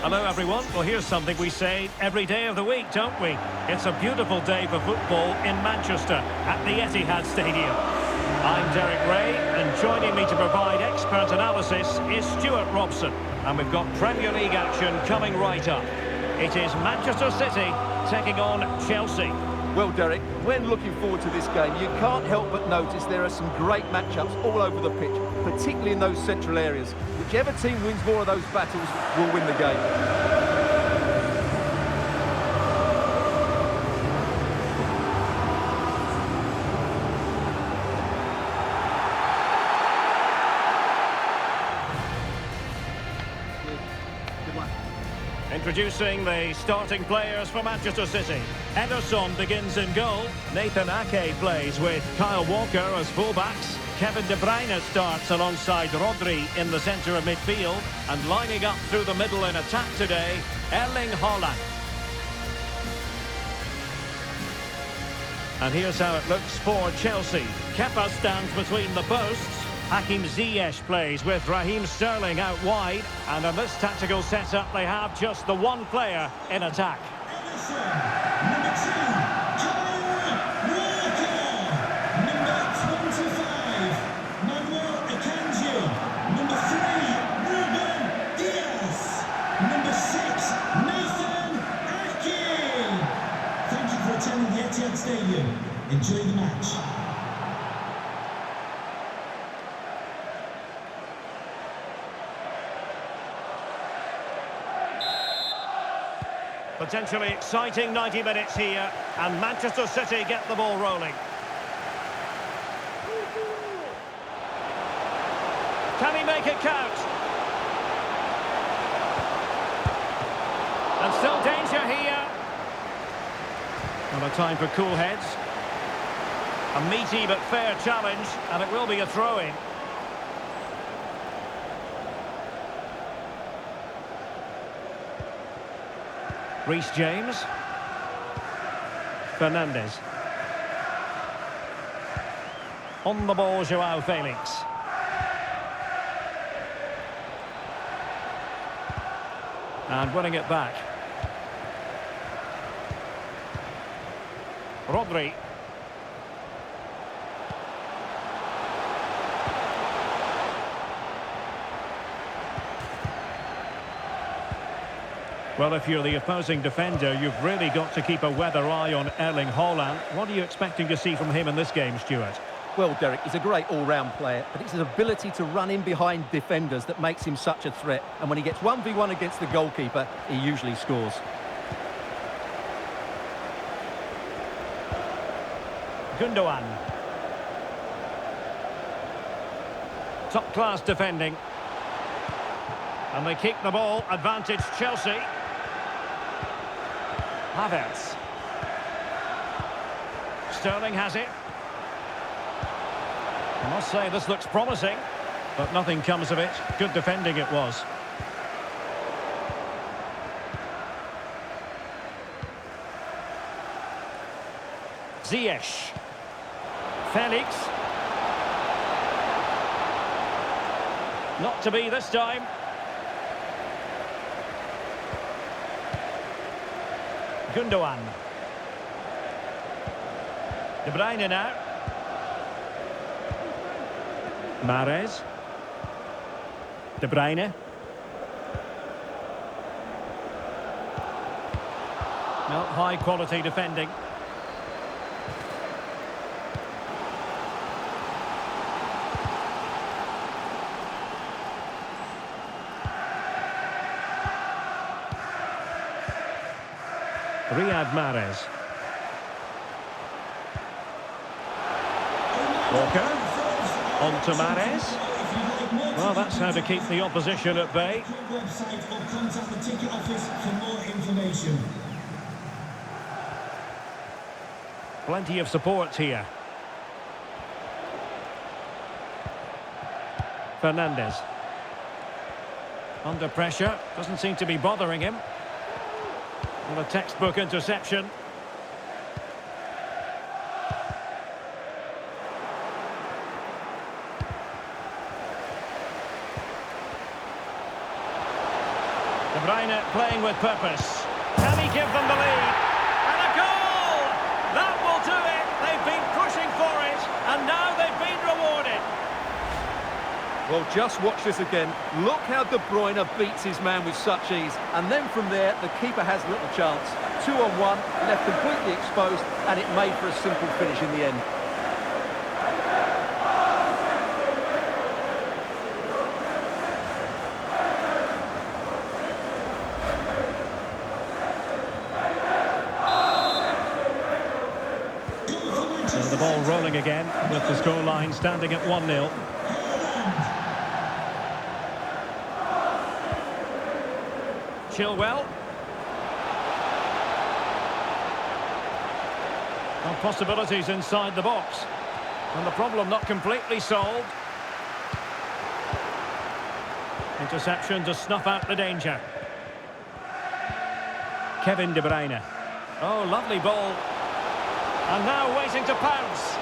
Hello everyone. Well, here's something we say every day of the week, don't we? It's a beautiful day for football in Manchester at the Etihad Stadium. I'm Derek Ray, and joining me to provide expert analysis is Stuart Robson. And we've got Premier League action coming right up. It is Manchester City taking on Chelsea. Well, Derek, when looking forward to this game, you can't help but notice there are some great matchups all over the pitch, particularly in those central areas. Whichever team wins more of those battles will win the game. Introducing the starting players for Manchester City. Ederson begins in goal. Nathan Ake plays with Kyle Walker as fullbacks. Kevin De Bruyne starts alongside Rodri in the centre of midfield. And lining up through the middle in attack today, Erling Haaland. And here's how it looks for Chelsea. Kepa stands between the posts. Hakim Ziyech plays with Raheem Sterling out wide. And in this tactical setup, they have just the one player in attack. Number 2, Kyle Walker. Number 25, Manuel Akanji. Number 3, Ruben Diaz. Number 6, Nathan Ake. Thank you for attending the Etihad Stadium. Enjoy the match. Potentially exciting 90 minutes here, and Manchester City get the ball rolling. Can he make it count? And still danger here. And a time for cool heads. A meaty but fair challenge, and it will be a throw-in. Reece James. Fernandes. On the ball, Joao Felix. And winning it back. Rodri. Well, if you're the opposing defender, you've really got to keep a weather eye on Erling Haaland. What are you expecting to see from him in this game, Stuart? Well, Derek, he's a great all-round player, but it's his ability to run in behind defenders that makes him such a threat. And when he gets 1v1 against the goalkeeper, he usually scores. Gundogan. Top-class defending. And they keep the ball. Advantage Chelsea. Havertz. Sterling has it. I must say this looks promising, but nothing comes of it. Good defending it was. Ziyech. Felix. Not to be this time. Gundogan. De Bruyne now. Mahrez. De Bruyne. No, high quality defending. Riyad Mahrez. Walker. On to Mahrez. Well, that's how to keep the opposition at bay. Website or contact the ticket office for more information. Plenty of support here. Fernandes. Under pressure. Doesn't seem to be bothering him. Well, a textbook interception. De Bruyne playing with purpose. Can he give them the lead? And a goal! That will do it! They've been pushing for it, and now they've been rewarded. Well, just watch this again. Look how De Bruyne beats his man with such ease. And then from there, the keeper has little chance. 2-on-1, left completely exposed, and it made for a simple finish in the end. So the ball rolling again, with the scoreline standing at 1-0. Chilwell. And possibilities inside the box. And the problem not completely solved. Interception to snuff out the danger. Kevin De Bruyne. Oh, lovely ball. And now waiting to pounce.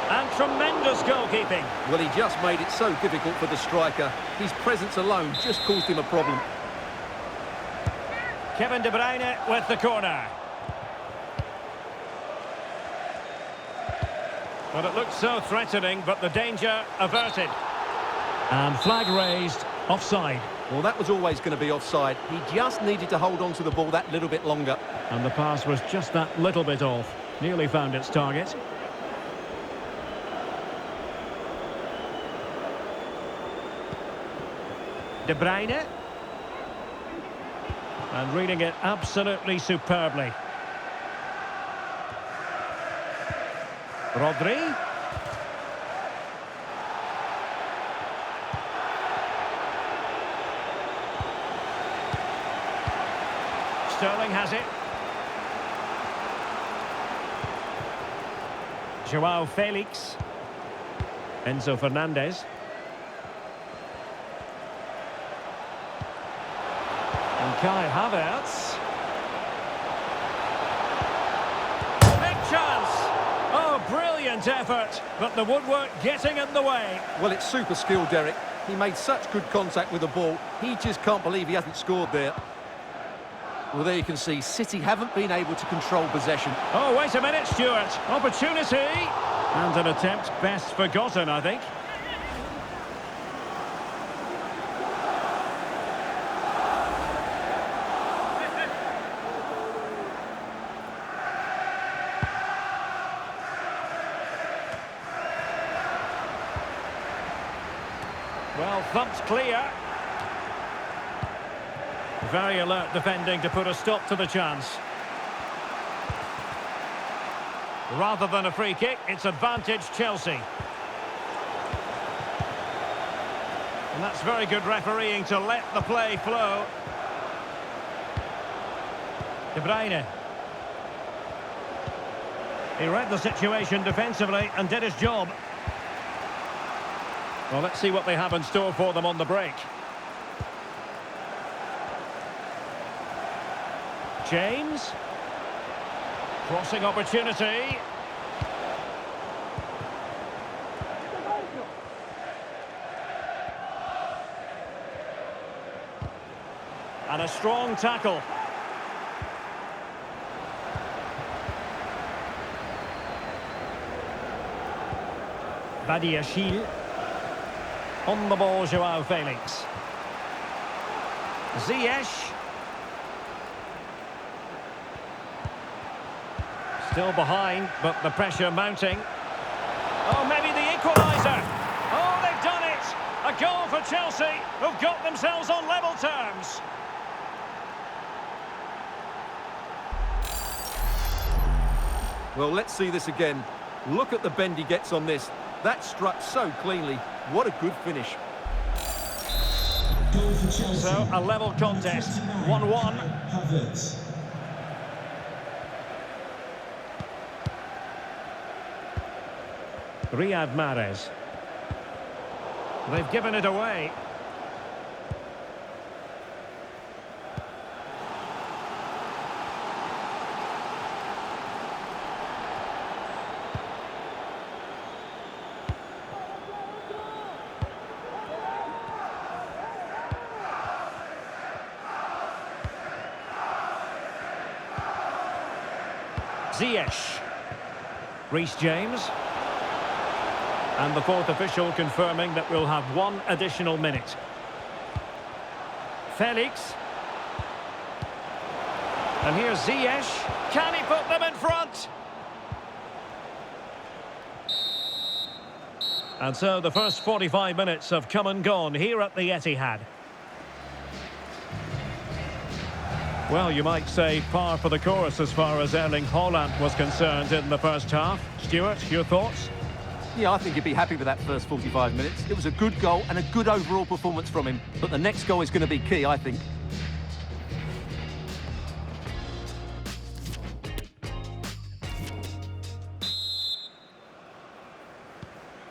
And tremendous goalkeeping. Well, he just made it so difficult for the striker. His presence alone just caused him a problem. Kevin De Bruyne with the corner. Well, it looked so threatening, but the danger averted. And flag raised, offside. Well, that was always going to be offside. He just needed to hold on to the ball that little bit longer. And the pass was just that little bit off. Nearly found its target. De Bruyne. And reading it absolutely superbly. Rodri. Sterling has it. Joao Felix. Enzo Fernandez. And Kai Havertz. Big chance! Oh, brilliant effort, but the woodwork getting in the way. Well, it's super skill, Derek. He made such good contact with the ball. He just can't believe he hasn't scored there. Well, there you can see, City haven't been able to control possession. Oh, wait a minute, Stuart. Opportunity. And an attempt best forgotten, I think. Well, thumped clear. Very alert defending to put a stop to the chance. Rather than a free kick, it's advantage Chelsea. And that's very good refereeing to let the play flow. De Bruyne. He read the situation defensively and did his job. Well, let's see what they have in store for them on the break. James. Crossing opportunity. And a strong tackle. Badiashile. On the ball, Joao Felix. Ziyech. Still behind, but the pressure mounting. Oh, maybe the equaliser. Oh, they've done it. A goal for Chelsea, who've got themselves on level terms. Well, let's see this again. Look at the bend he gets on this. That struck so cleanly. What a good finish. Goal for Chelsea. So, a level contest. 1-1. Havertz. Riyad Mahrez. They've given it away. Ziyech. Reece James. And the fourth official confirming that we'll have one additional minute. Felix. And here's Ziyech. Can he put them in front? And so the first 45 minutes have come and gone here at the Etihad. Well, you might say par for the course as far as Erling Haaland was concerned in the first half. Stuart, your thoughts? Yeah, I think he'd be happy with that first 45 minutes. It was a good goal and a good overall performance from him. But the next goal is going to be key, I think.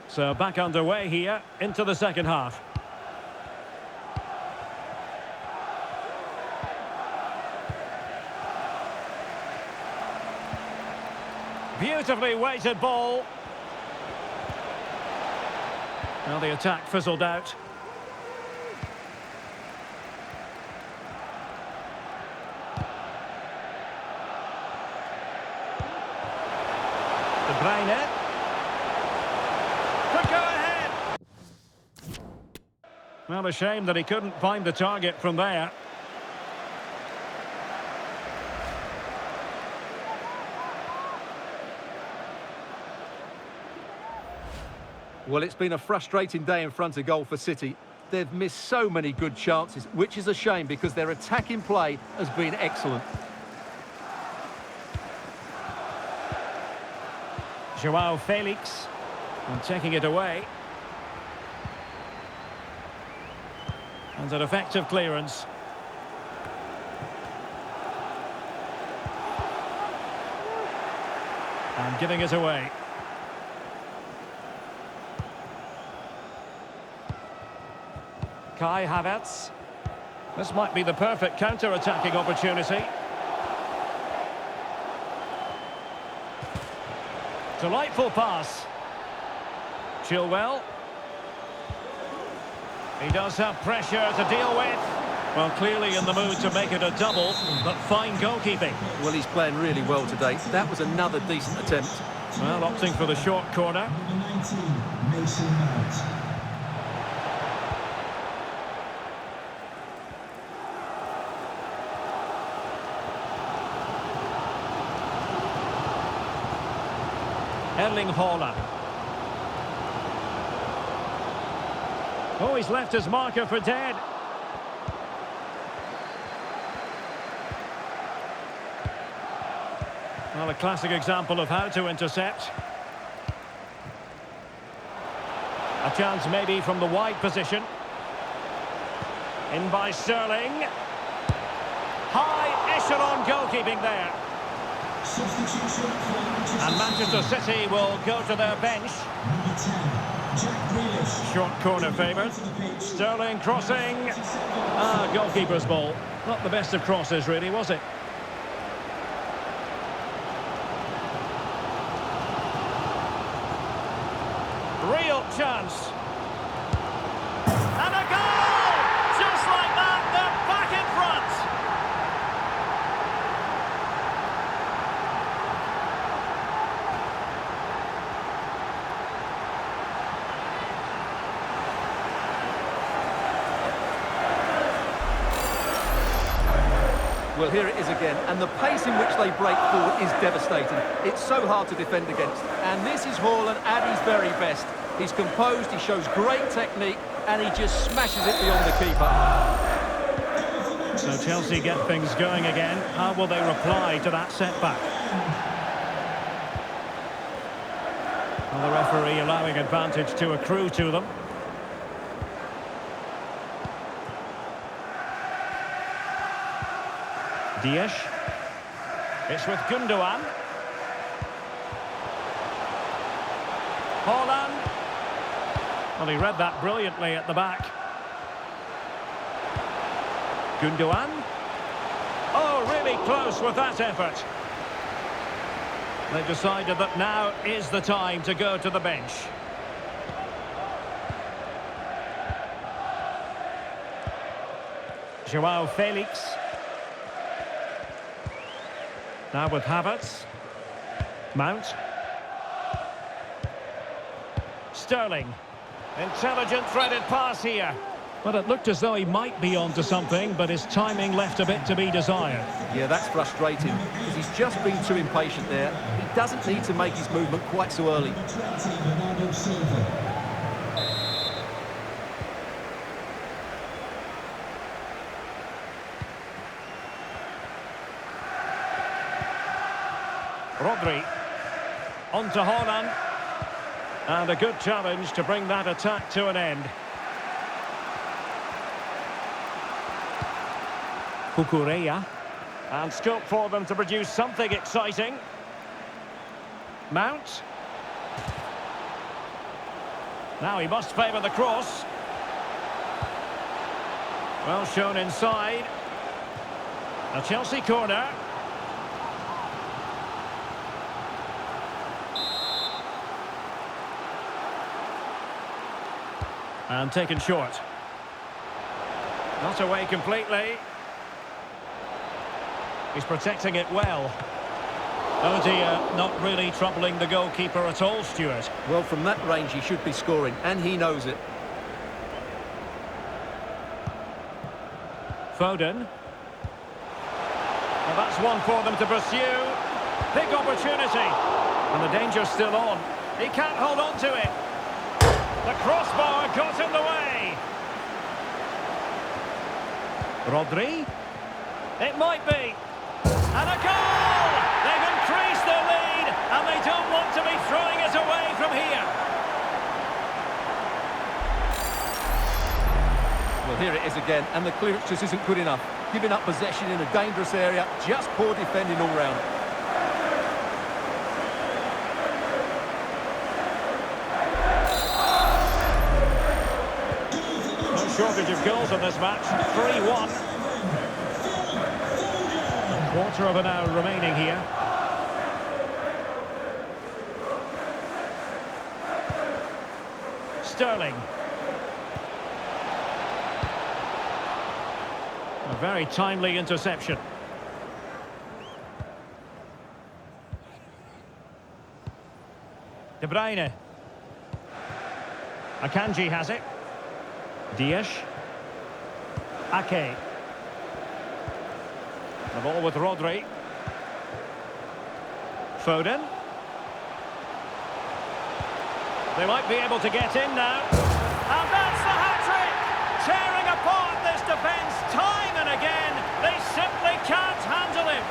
So back underway here into the second half. Beautifully weighted ball. Well, the attack fizzled out. De Bruyne. Could go ahead. Well, a shame that he couldn't find the target from there. Well, it's been a frustrating day in front of goal for City. They've missed so many good chances, which is a shame because their attacking play has been excellent. Joao Felix. And taking it away. And an effective clearance. And giving it away. Kai Havertz. This might be the perfect counter-attacking opportunity. Delightful pass. Chilwell. He does have pressure to deal with. Well, clearly in the mood to make it a double, but fine goalkeeping. Well, he's playing really well today. That was another decent attempt. Well, opting for the short corner. Number 19, Mason Mount. Erling Haaland. Oh, he's left his marker for dead. Well, a classic example of how to intercept. A chance maybe from the wide position. In by Sterling. High echelon goalkeeping there. Substitution for And Manchester City will go to their bench. Number 10, Jack Grealish. Short corner favoured. Sterling crossing. Goalkeeper's ball. Not the best of crosses, really, was it? Real chance. And a goal! Just like that, they're back in front. Well, here it is again, and the pace in which they break forward is devastating. It's so hard to defend against, and this is Haaland at his very best. He's composed, he shows great technique, and he just smashes it beyond the keeper. So Chelsea get things going again. How will they reply to that setback? Well, the referee allowing advantage to accrue to them. Ziyech. It's with Gundogan. Haaland. Well, he read that brilliantly at the back. Gundogan. Oh, really close with that effort. They've decided that now is the time to go to the bench. Joao Felix. Now with Havertz. Mount. Sterling. Intelligent threaded pass here. Well, it looked as though he might be onto something, but his timing left a bit to be desired. Yeah, that's frustrating, because he's just been too impatient there. He doesn't need to make his movement quite so early. Rodri. On to Haaland. And a good challenge to bring that attack to an end. Cucurella. And scope for them to produce something exciting. Mount. Now he must favour the cross. Well shown inside. A Chelsea corner. And taken short. Not away completely. He's protecting it well. Oh dear, not really troubling the goalkeeper at all, Stuart. Well, from that range he should be scoring, and he knows it. Foden. Well, that's one for them to pursue. Big opportunity. And the danger's still on. He can't hold on to it. The crossbar got in the way. Rodri. It might be. And a goal! They've increased their lead, and they don't want to be throwing it away from here. Well, here it is again, and the clearance just isn't good enough. Giving up possession in a dangerous area, just poor defending all round. No shortage of goals in this match. 3-1. Quarter of an hour remaining here. Sterling. A very timely interception. De Bruyne. Akanji has it. Dias. Ake. The ball with Rodri. Foden. They might be able to get in now. And that's the hat-trick! Tearing apart this defence time and again. They simply can't handle him.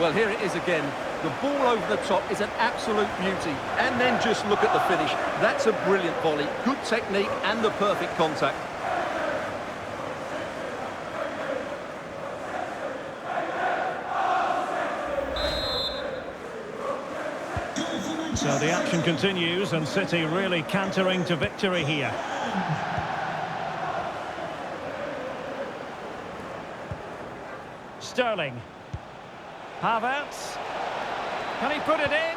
Well, here it is again. The ball over the top is an absolute beauty. And then just look at the finish. That's a brilliant volley. Good technique and the perfect contact. So the action continues, and City really cantering to victory here. Sterling. Havertz. Can he put it in?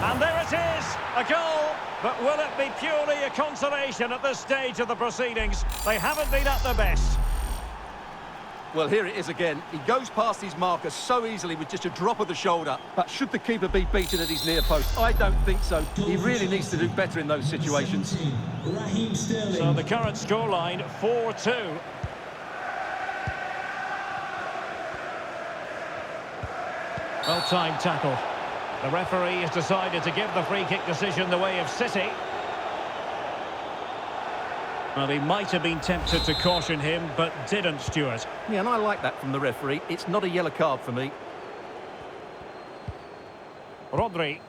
And there it is, a goal. But will it be purely a consolation at this stage of the proceedings? They haven't been at their best. Well, here it is again. He goes past his marker so easily with just a drop of the shoulder. But should the keeper be beaten at his near post? I don't think so. He really needs to do better in those situations. So the current scoreline, 4-2. Well-timed tackle. The referee has decided to give the free-kick decision the way of City. Well, he might have been tempted to caution him, but didn't, Stuart. Yeah, and I like that from the referee. It's not a yellow card for me. Rodri.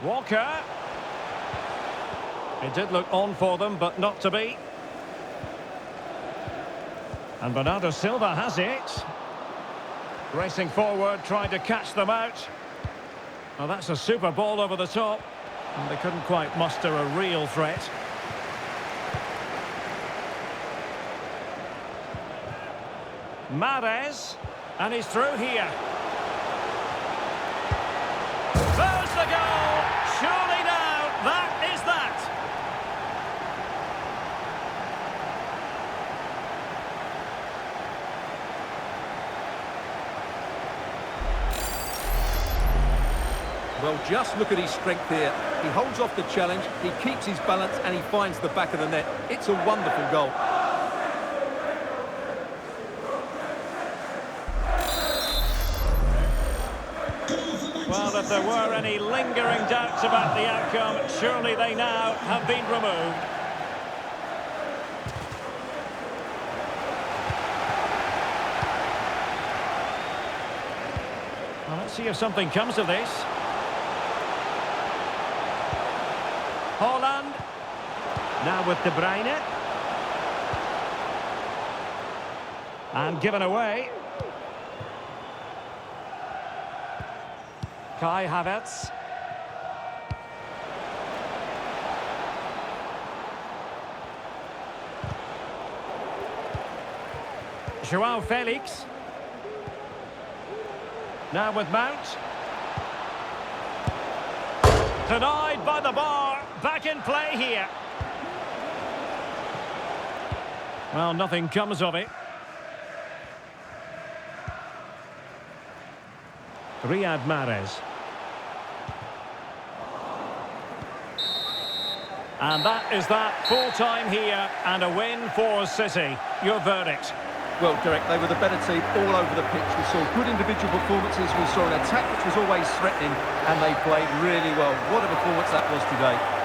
Walker. It did look on for them, but not to be. And Bernardo Silva has it. Racing forward, trying to catch them out. Well, that's a super ball over the top. And they couldn't quite muster a real threat. Mahrez. And he's through here. There's the goal. Surely now, that Well, just look at his strength here. He holds off the challenge, he keeps his balance, and he finds the back of the net. It's a wonderful goal. Well, if there were any lingering doubts about the outcome, surely they now have been removed. Well, let's see if something comes of this. Holland. Now with De Bruyne. And given away. Kai Havertz. Joao Felix. Now with Mount. Denied by the bar. Back in play here. Well, nothing comes of it. Riyad Mahrez. And that is that, full time here and a win for City. Your verdict? Well, Derek, they were the better team all over the pitch. We saw good individual performances, we saw an attack which was always threatening, and they played really well. What a performance that was today.